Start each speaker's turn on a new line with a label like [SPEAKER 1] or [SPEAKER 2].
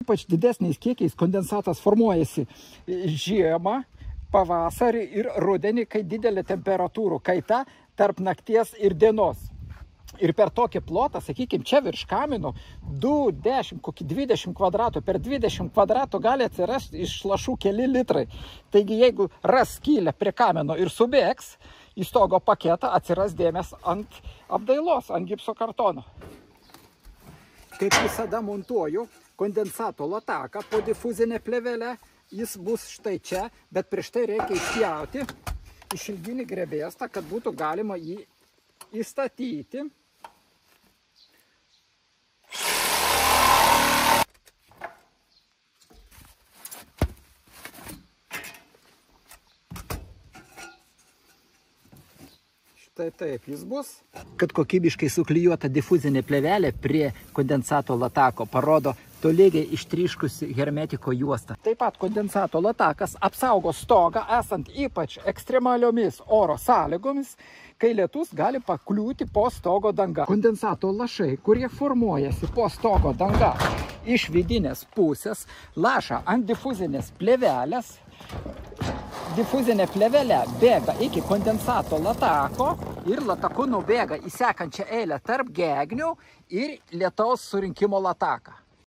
[SPEAKER 1] Ypač didesniais kiekiais kondensatas formuojasi žiemą, pavasarį ir rudenį, kai didelė temperatūrų kaita tarp nakties ir dienos. Ir per tokį plotą, sakykime, čia virš kamino 10, kokį 20 kvadratų, per 20 kvadratų gali atsirasti iš lašų keli litrai. Taigi, jeigu ras skylę prie kamino ir subėgs, į stogo paketą atsiras dėmes ant apdailos, ant gipso kartono. Kaip visada montuoju kondensato lataką po difuzinę plėvelę. Jis bus štai čia, bet prieš tai reikia išpjauti išilginį grebėstą, kad būtų galima jį įstatyti. Štai taip jis bus. Kad kokybiškai suklijuota difuzinė plėvelė prie kondensato latako parodo tolygiai ištryškusi hermetiko juosta. Taip pat kondensato latakas apsaugo stogą esant ypač ekstremaliomis oro sąlygomis, kai lietus gali pakliūti po stogo danga. Kondensato lašai, kurie formuojasi po stogo danga iš vidinės pusės, laša ant difuzinės plėvelės. Difuzinė plėvelė bėga iki kondensato latako ir lataku nubėga į sekančią eilę tarp gegnių ir lietaus surinkimo lataką.